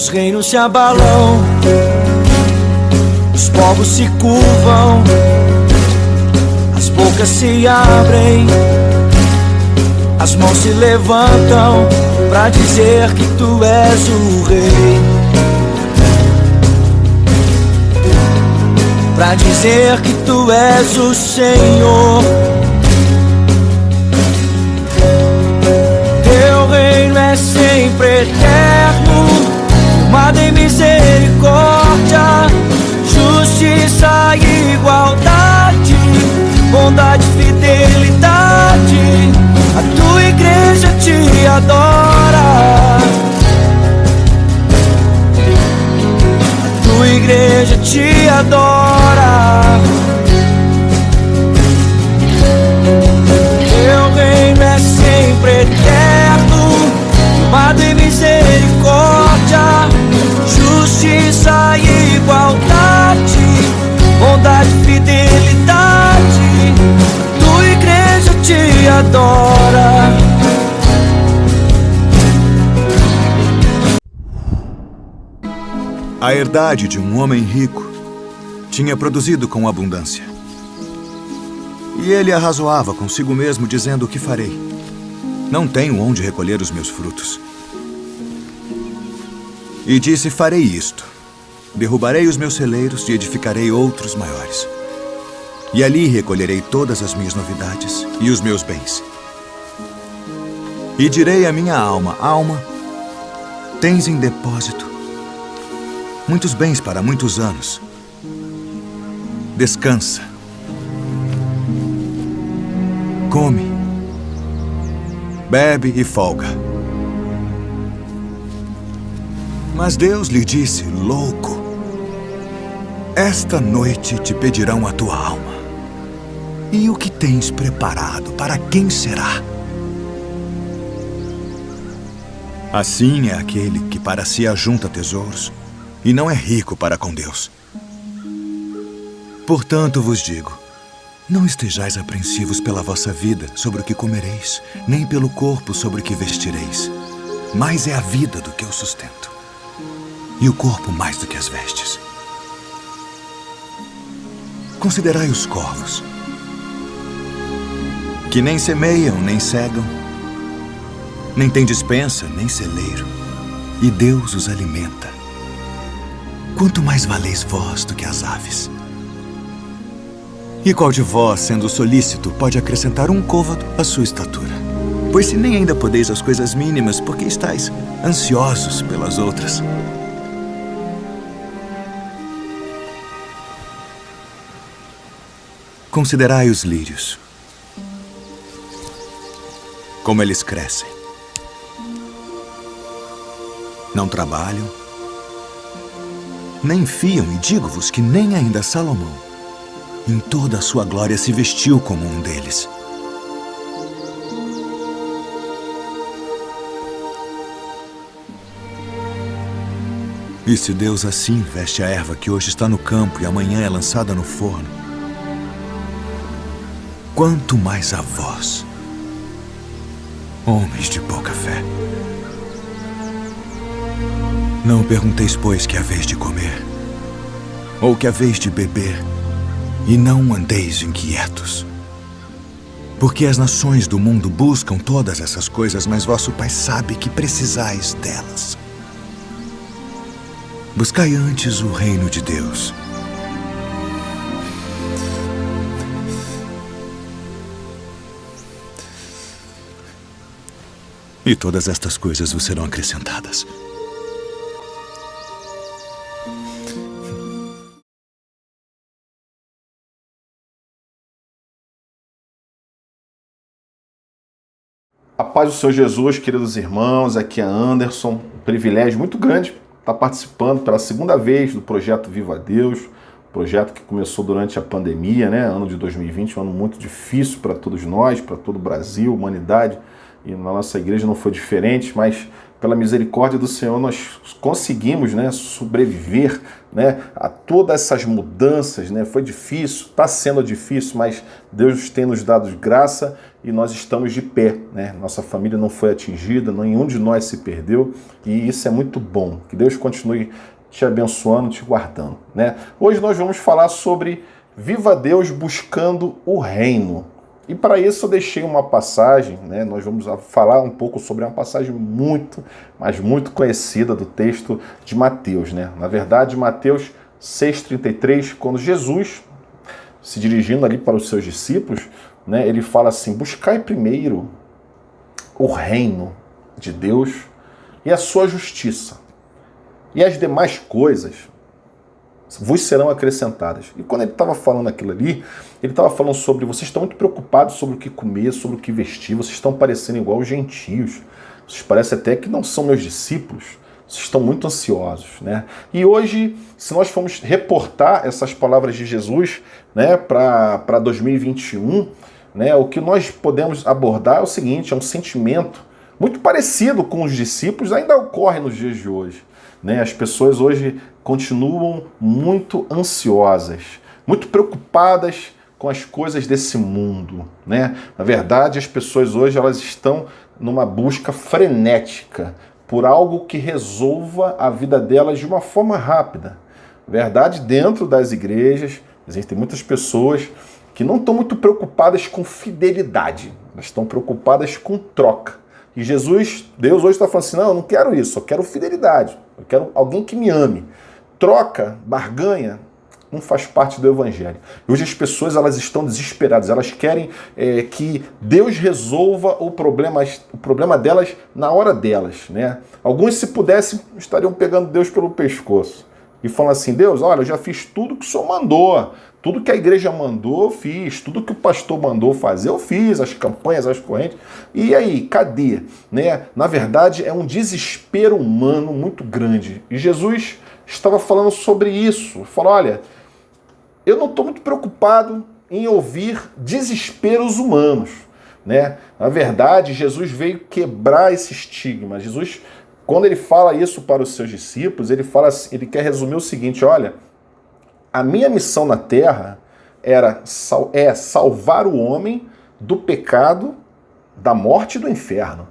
Os reinos se abalam, os povos se curvam, as bocas se abrem, as mãos se levantam pra dizer que tu és o rei, pra dizer que tu és o Senhor. Teu reino é sempre eterno, firmado em misericórdia, justiça e igualdade, bondade e fidelidade. A tua igreja te adora, a tua igreja te adora. Teu reino é sempre eterno, firmado em misericórdia, justiça e igualdade, bondade e fidelidade. Tua igreja te adora. A herdade de um homem rico tinha produzido com abundância. E ele arrazoava consigo mesmo, dizendo: o que farei? Não tenho onde recolher os meus frutos. E disse: farei isto: derrubarei os meus celeiros e edificarei outros maiores. E ali recolherei todas as minhas novidades e os meus bens. E direi à minha alma: alma, tens em depósito muitos bens para muitos anos. Descansa. Come. Bebe e folga. Mas Deus lhe disse: louco, esta noite te pedirão a tua alma. E o que tens preparado, para quem será? Assim é aquele que para si ajunta tesouros e não é rico para com Deus. Portanto vos digo, não estejais apreensivos pela vossa vida sobre o que comereis, nem pelo corpo sobre o que vestireis. Mais é a vida do que o sustento, e o corpo mais do que as vestes. Considerai os corvos, que nem semeiam, nem cegam, nem têm despensa, nem celeiro, e Deus os alimenta. Quanto mais valeis vós do que as aves? E qual de vós, sendo solícito, pode acrescentar um côvado à sua estatura? Pois se nem ainda podeis as coisas mínimas, por que estáis ansiosos pelas outras? Considerai os lírios, como eles crescem. Não trabalham, nem fiam, e digo-vos que nem ainda Salomão, em toda a sua glória, se vestiu como um deles. E se Deus assim veste a erva que hoje está no campo e amanhã é lançada no forno, quanto mais a vós, homens de pouca fé. Não pergunteis, pois, que haveis de comer, ou que haveis de beber, e não andeis inquietos. Porque as nações do mundo buscam todas essas coisas, mas vosso Pai sabe que precisais delas. Buscai antes o reino de Deus. E todas estas coisas vos serão acrescentadas. A paz do Senhor Jesus, queridos irmãos, aqui é Anderson. Um privilégio muito grande estar participando pela segunda vez do projeto Viva Deus, projeto que começou durante a pandemia, né? Ano de 2020, um ano muito difícil para todos nós, para todo o Brasil, humanidade, e na nossa igreja não foi diferente, mas pela misericórdia do Senhor nós conseguimos, né, sobreviver, né, a todas essas mudanças, né? Foi difícil, está sendo difícil, mas Deus tem nos dado graça e nós estamos de pé, né? Nossa família não foi atingida, nenhum de nós se perdeu, e isso é muito bom. Que Deus continue te abençoando, te guardando, né? Hoje nós vamos falar sobre viva Deus buscando o reino. E para isso eu deixei uma passagem, né? Nós vamos falar um pouco sobre uma passagem muito, mas muito conhecida do texto de Mateus, né? Na verdade, Mateus 6,33, quando Jesus, se dirigindo ali para os seus discípulos, né, ele fala assim: buscai primeiro o reino de Deus e a sua justiça, e as demais coisas vos serão acrescentadas. E quando ele estava falando aquilo ali, ele estava falando sobre: vocês estão muito preocupados sobre o que comer, sobre o que vestir, vocês estão parecendo igual os gentios, vocês parecem até que não são meus discípulos, vocês estão muito ansiosos, né? E hoje, se nós formos reportar essas palavras de Jesus, né, para 2021, né, o que nós podemos abordar é o seguinte: é um sentimento muito parecido com os discípulos, ainda ocorre nos dias de hoje, né? As pessoas hoje continuam muito ansiosas, muito preocupadas com as coisas desse mundo, né? Na verdade, as pessoas hoje elas estão numa busca frenética por algo que resolva a vida delas de uma forma rápida. Na verdade, dentro das igrejas, existem muitas pessoas que não estão muito preocupadas com fidelidade, elas estão preocupadas com troca. E Deus hoje está falando assim: não, eu não quero isso, eu quero fidelidade, eu quero alguém que me ame. Troca, barganha, não faz parte do evangelho. E hoje as pessoas elas estão desesperadas, elas querem que Deus resolva o problema delas na hora delas, né? Alguns, se pudessem, estariam pegando Deus pelo pescoço e falando assim: Deus, olha, eu já fiz tudo que o Senhor mandou, tudo que a igreja mandou eu fiz, tudo que o pastor mandou fazer eu fiz, as campanhas, as correntes, e aí, cadê? Né? Na verdade, é um desespero humano muito grande. E Jesus estava falando sobre isso. Falou: olha, eu não estou muito preocupado em ouvir desesperos humanos, né? Na verdade, Jesus veio quebrar esse estigma. Jesus, quando ele fala isso para os seus discípulos, ele fala, ele quer resumir o seguinte: olha, a minha missão na Terra é salvar o homem do pecado, da morte e do inferno,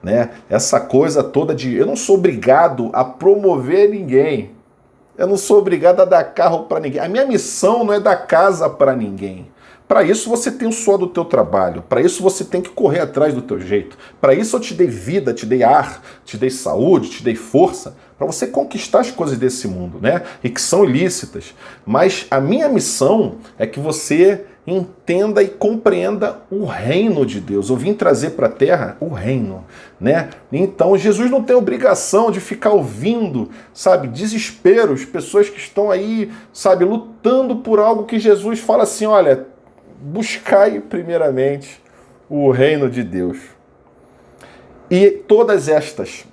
né? Essa coisa toda de eu não sou obrigado a promover ninguém, eu não sou obrigado a dar carro para ninguém. A minha missão não é dar casa para ninguém. Para isso você tem o suor do teu trabalho. Para isso você tem que correr atrás do teu jeito. Para isso eu te dei vida, te dei ar, te dei saúde, te dei força, para você conquistar as coisas desse mundo, né? E que são ilícitas. Mas a minha missão é que você entenda e compreenda o reino de Deus. Eu vim trazer para a terra o reino, né? Então Jesus não tem obrigação de ficar ouvindo, sabe, desesperos, pessoas que estão aí, sabe, lutando por algo que Jesus fala assim: olha, buscai primeiramente o reino de Deus. E todas estas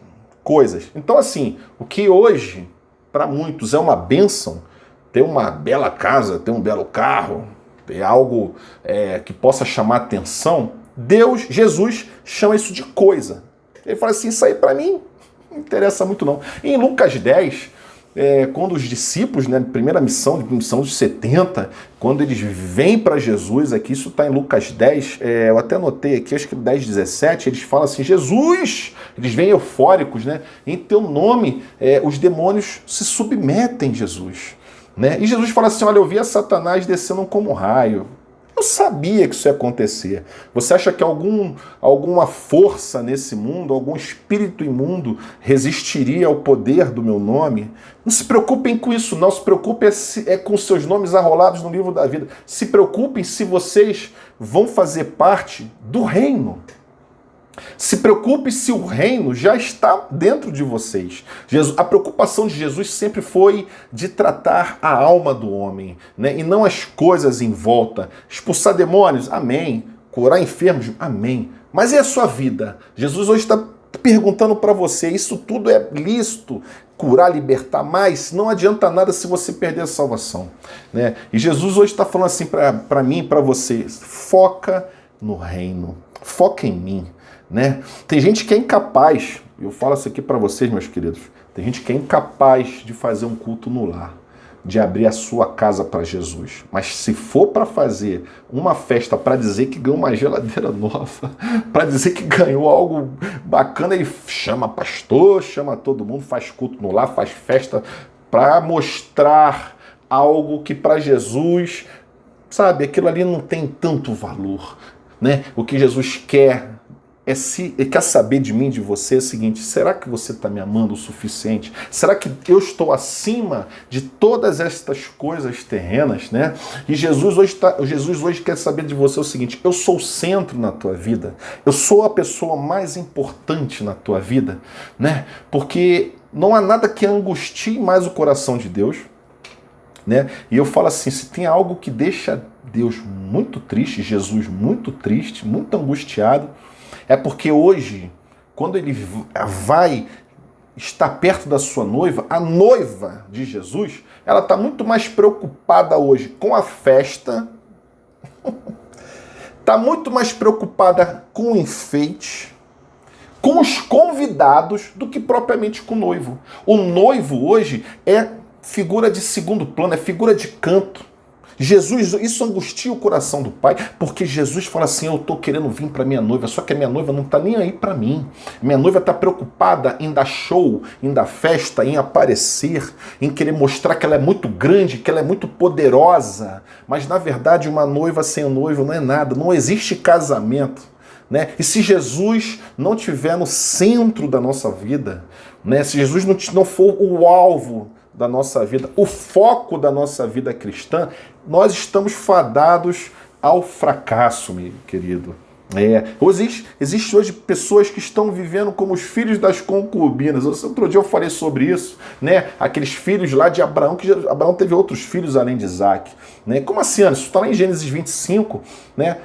coisas. Então, assim, o que hoje, para muitos, é uma bênção, ter uma bela casa, ter um belo carro, ter algo que possa chamar atenção, Jesus chama isso de coisa. Ele fala assim: isso aí para mim não interessa muito não. E em Lucas 10, quando os discípulos, né, primeira missão dos 70, quando eles vêm para Jesus, aqui isso está em Lucas 10, eu até anotei aqui, acho que 10, 17, eles falam assim: Jesus, eles vêm eufóricos, né? Em teu nome os demônios se submetem, Jesus, né? E Jesus fala assim: olha, eu vi a Satanás descendo como um raio. Eu sabia que isso ia acontecer. Você acha que alguma força nesse mundo, algum espírito imundo resistiria ao poder do meu nome? Não se preocupem com isso, não. Se preocupem com seus nomes arrolados no livro da vida. Se preocupem se vocês vão fazer parte do reino. Se preocupe se o reino já está dentro de vocês. A preocupação de Jesus sempre foi de tratar a alma do homem, né? E não as coisas em volta. Expulsar demônios? Amém. Curar enfermos? Amém. Mas e a sua vida? Jesus hoje está perguntando para você: isso tudo é lícito? Curar, libertar, mas não adianta nada se você perder a salvação, né? E Jesus hoje está falando assim para mim e para você: foca no reino, foca em mim. Né? Tem gente que é incapaz, eu falo isso aqui para vocês, meus queridos, tem gente que é incapaz de fazer um culto no lar. de abrir a sua casa para Jesus. Mas se for para fazer uma festa para dizer que ganhou uma geladeira nova, para dizer que ganhou algo bacana, ele chama pastor, chama todo mundo, faz culto no lar, faz festa para mostrar algo que para Jesus, sabe, aquilo ali não tem tanto valor, né? O que Jesus quer quer saber de mim, de você, é o seguinte: será que você está me amando o suficiente? Será que eu estou acima de todas estas coisas terrenas, né? E Jesus hoje quer saber de você o seguinte: eu sou o centro na tua vida, eu sou a pessoa mais importante na tua vida, né? Porque não há nada que angustie mais o coração de Deus, né? E eu falo assim, se tem algo que deixa Deus muito triste, Jesus muito triste, muito angustiado, é porque hoje, quando ele vai estar perto da sua noiva, a noiva de Jesus, ela está muito mais preocupada hoje com a festa, está muito mais preocupada com o enfeite, com os convidados, do que propriamente com o noivo. O noivo hoje é figura de segundo plano, é figura de canto. Jesus, isso angustia o coração do Pai, porque Jesus fala assim: eu estou querendo vir para minha noiva, só que a minha noiva não está nem aí para mim. Minha noiva está preocupada em dar show, em dar festa, em aparecer, em querer mostrar que ela é muito grande, que ela é muito poderosa. Mas na verdade uma noiva sem o noivo não é nada, não existe casamento, né? E se Jesus não estiver no centro da nossa vida, né? Se Jesus não for o alvo da nossa vida, o foco da nossa vida cristã, nós estamos fadados ao fracasso, meu querido. Existe hoje pessoas que estão vivendo como os filhos das concubinas. Outro dia eu falei sobre isso, né? Aqueles filhos lá de Abraão, que Abraão teve outros filhos além de Isaac, né? Como assim, Anderson? Isso está lá em Gênesis 25, né?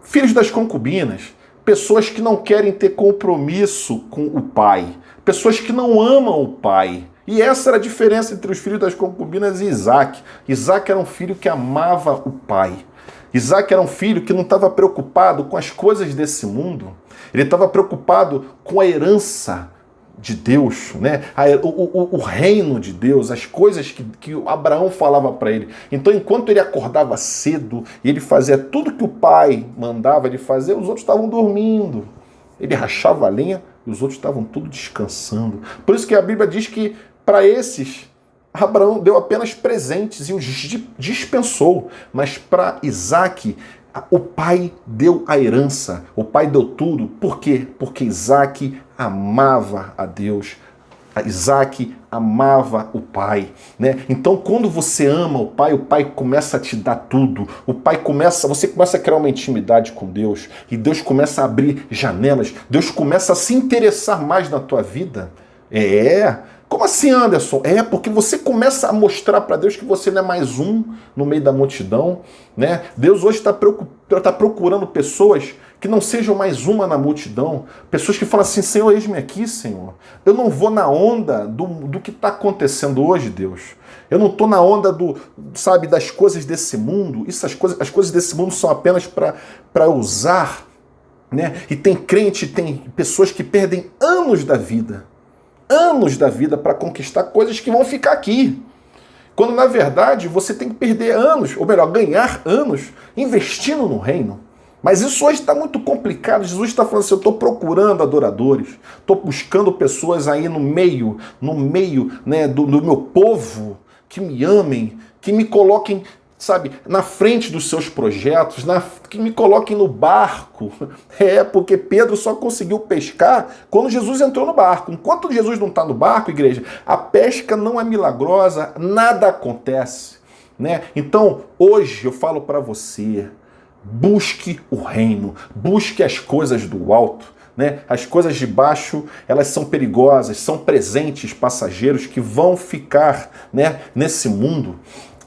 Filhos das concubinas, pessoas que não querem ter compromisso com o pai, pessoas que não amam o pai. E essa era a diferença entre os filhos das concubinas e Isaac. Isaac era um filho que amava o pai. Isaac era um filho que não estava preocupado com as coisas desse mundo. Ele estava preocupado com a herança de Deus, né? O reino de Deus, as coisas que Abraão falava para ele. Então, enquanto ele acordava cedo e ele fazia tudo que o pai mandava ele fazer, os outros estavam dormindo. Ele rachava a lenha e os outros estavam tudo descansando. Por isso que a Bíblia diz que para esses, Abraão deu apenas presentes e os dispensou. Mas para Isaac, o pai deu a herança, o pai deu tudo. Por quê? Porque Isaac amava a Deus. Isaac amava o pai, né? Então, quando você ama o pai começa a te dar tudo. Você começa a criar uma intimidade com Deus e Deus começa a abrir janelas. Deus começa a se interessar mais na tua vida. Como assim, Anderson? Porque você começa a mostrar para Deus que você não é mais um no meio da multidão, né? Deus hoje está procurando pessoas que não sejam mais uma na multidão. Pessoas que falam assim: Senhor, eis-me aqui, Senhor. Eu não vou na onda do que está acontecendo hoje, Deus. Eu não estou na onda das coisas desse mundo. As coisas desse mundo são apenas para usar, né? E tem pessoas que perdem anos da vida para conquistar coisas que vão ficar aqui. Quando, na verdade, você tem que perder anos, ou melhor, ganhar anos, investindo no reino. Mas isso hoje está muito complicado. Jesus está falando assim: eu estou procurando adoradores, estou buscando pessoas aí no meio, né, do meu povo, que me amem, que me coloquem, sabe, na frente dos seus projetos, que me coloquem no barco. Porque Pedro só conseguiu pescar quando Jesus entrou no barco. Enquanto Jesus não está no barco, igreja, a pesca não é milagrosa, nada acontece, né? Então, hoje eu falo para você: busque o reino, busque as coisas do alto, né? As coisas de baixo, elas são perigosas, são presentes passageiros que vão ficar, né, nesse mundo.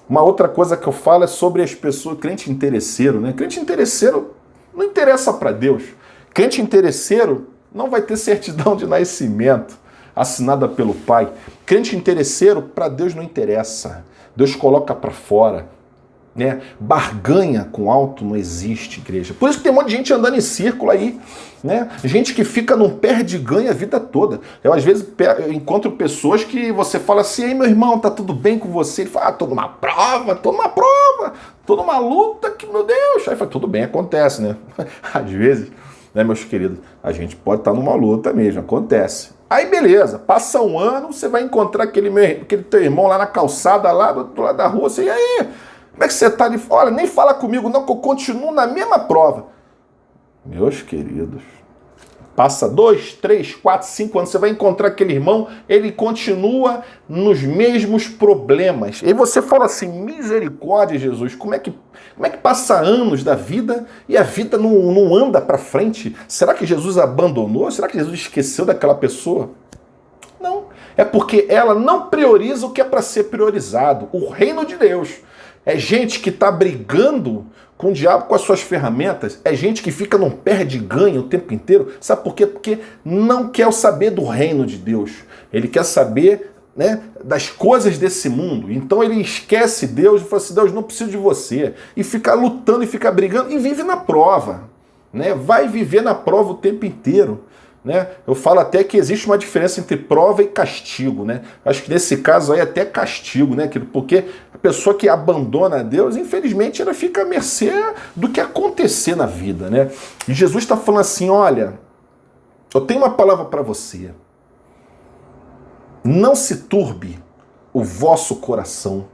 Uma outra coisa que eu falo é sobre as pessoas, crente interesseiro, né? Crente interesseiro não interessa para Deus. Crente interesseiro não vai ter certidão de nascimento assinada pelo Pai. Crente interesseiro para Deus não interessa. Deus coloca para fora. né? Barganha com alto não existe, igreja. Por isso que tem um monte de gente andando em círculo aí, né? Gente que fica num perde-ganha a vida toda. Eu, às vezes, encontro pessoas que você fala assim, ei, meu irmão, tá tudo bem com você? Ele fala, tô numa prova, tô numa luta, que, meu Deus. Aí fala, tudo bem, acontece, né? Às vezes, né, meus queridos, a gente pode estar numa luta mesmo, acontece. Aí beleza, passa um ano, você vai encontrar aquele teu irmão lá na calçada, lá do outro lado da rua, assim, e aí, como é que você tá? Olha, nem fala comigo não, que eu continuo na mesma prova. Meus queridos, passa 2, 3, 4, 5 anos, você vai encontrar aquele irmão, ele continua nos mesmos problemas. E você fala assim, misericórdia, Jesus, como é que passa anos da vida e a vida não anda para frente? Será que Jesus abandonou? Será que Jesus esqueceu daquela pessoa? Não. É porque ela não prioriza o que é para ser priorizado. O reino de Deus. É gente que está brigando com o diabo com as suas ferramentas. É gente que fica num perde-ganha o tempo inteiro. Sabe por quê? Porque não quer saber do reino de Deus. Ele quer saber, né, das coisas desse mundo. Então ele esquece Deus e fala assim, Deus, não preciso de você. E fica lutando e fica brigando e vive na prova. Né? Vai viver na prova o tempo inteiro. Né? Eu falo até que existe uma diferença entre prova e castigo, né? Acho que nesse caso aí até castigo, né? Porque a pessoa que abandona Deus, infelizmente, ela fica à mercê do que acontecer na vida, né? E Jesus está falando assim, olha, eu tenho uma palavra para você. Não se turbe o vosso coração.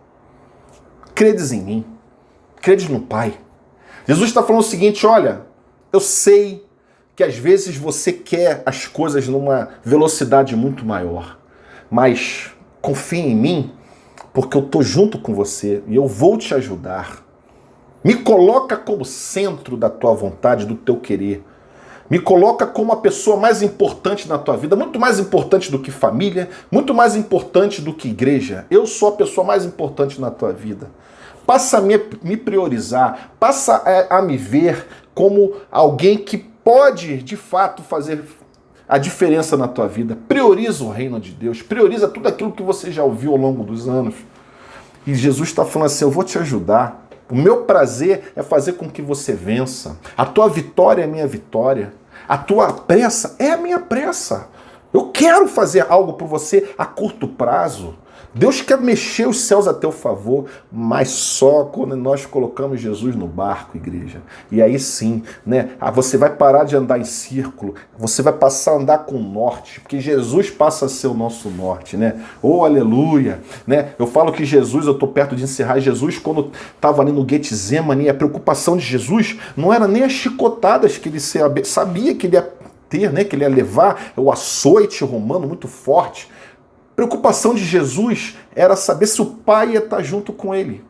Credes em mim. Credes no Pai. Jesus está falando o seguinte, olha, eu sei que às vezes você quer as coisas numa velocidade muito maior. Mas confie em mim, porque eu estou junto com você e eu vou te ajudar. Me coloca como centro da tua vontade, do teu querer. Me coloca como a pessoa mais importante na tua vida, muito mais importante do que família, muito mais importante do que igreja. Eu sou a pessoa mais importante na tua vida. Passa a me priorizar, passa a me ver como alguém que pode, de fato, fazer a diferença na tua vida. Prioriza o reino de Deus. Prioriza tudo aquilo que você já ouviu ao longo dos anos. E Jesus está falando assim, eu vou te ajudar. O meu prazer é fazer com que você vença. A tua vitória é a minha vitória. A tua pressa é a minha pressa. Eu quero fazer algo por você a curto prazo. Deus quer mexer os céus a teu favor, mas só quando nós colocamos Jesus no barco, igreja. E aí sim, né? Você vai parar de andar em círculo, você vai passar a andar com o norte, porque Jesus passa a ser o nosso norte, né? Oh, aleluia! Né? Eu falo que Jesus, eu estou perto de encerrar, Jesus, quando estava ali no Getsemane, a preocupação de Jesus não era nem as chicotadas que ele sabia que ele ia ter, né? Que ele ia levar, o açoite romano muito forte. A preocupação de Jesus era saber se o Pai ia estar junto com ele.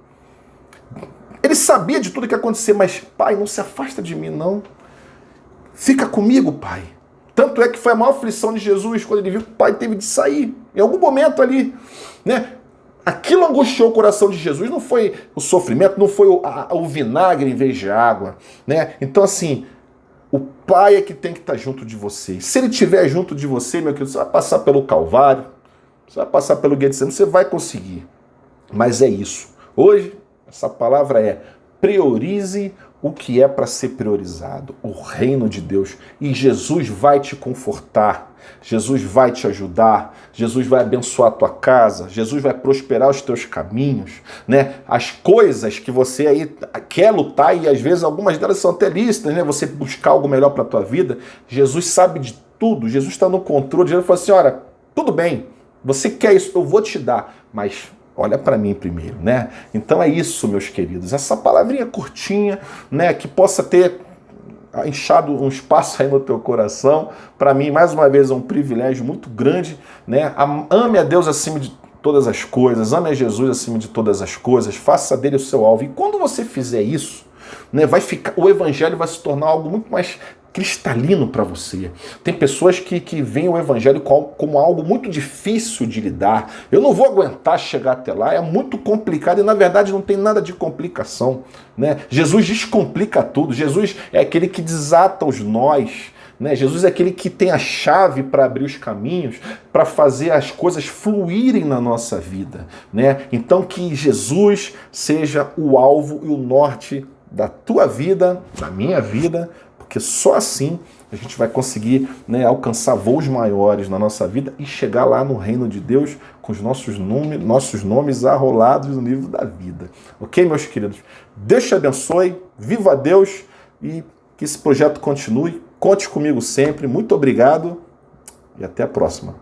Ele sabia de tudo que ia acontecer, mas, Pai, não se afasta de mim, não. Fica comigo, Pai. Tanto é que foi a maior aflição de Jesus quando ele viu que o Pai teve de sair. Em algum momento ali, né? Aquilo angustiou o coração de Jesus. Não foi o sofrimento, não foi o vinagre em vez de água, né? Então, assim, o Pai é que tem que estar junto de você. Se ele estiver junto de você, meu querido, você vai passar pelo Calvário, você vai passar pelo Getsemane, você vai conseguir. Mas é isso. Hoje, essa palavra é priorize o que é para ser priorizado. O reino de Deus. E Jesus vai te confortar. Jesus vai te ajudar. Jesus vai abençoar a tua casa. Jesus vai prosperar os teus caminhos. Né? As coisas que você aí quer lutar, e às vezes algumas delas são até lícitas, né? Você buscar algo melhor para a tua vida. Jesus sabe de tudo. Jesus está no controle. Jesus fala assim, olha, tudo bem. Você quer isso, eu vou te dar, mas olha para mim primeiro, né? Então é isso, meus queridos. Essa palavrinha curtinha, né, que possa ter inchado um espaço aí no teu coração. Para mim, mais uma vez, é um privilégio muito grande, né? Ame a Deus acima de todas as coisas, ame a Jesus acima de todas as coisas, faça dele o seu alvo. E quando você fizer isso, né, o evangelho vai se tornar algo muito mais cristalino para você. Tem pessoas que veem o evangelho como algo muito difícil de lidar. Eu não vou aguentar chegar até lá, é muito complicado e na verdade não tem nada de complicação, né? Jesus descomplica tudo. Jesus é aquele que desata os nós, né? Jesus é aquele que tem a chave para abrir os caminhos, para fazer as coisas fluírem na nossa vida, né? Então que Jesus seja o alvo e o norte da tua vida, da minha vida, porque só assim a gente vai conseguir, né, alcançar voos maiores na nossa vida e chegar lá no reino de Deus com os nossos nomes arrolados no livro da vida. Ok, meus queridos? Deus te abençoe, viva Deus e que esse projeto continue. Conte comigo sempre. Muito obrigado e até a próxima.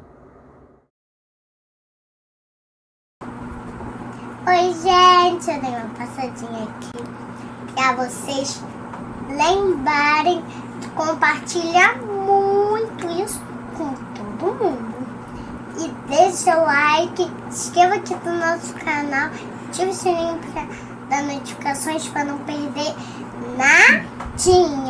Oi, gente, eu dei uma passadinha aqui para vocês lembrarem de compartilhar muito isso com todo mundo. E deixe seu like, se inscreva aqui no nosso canal, ative o sininho para dar notificações para não perder nadinha.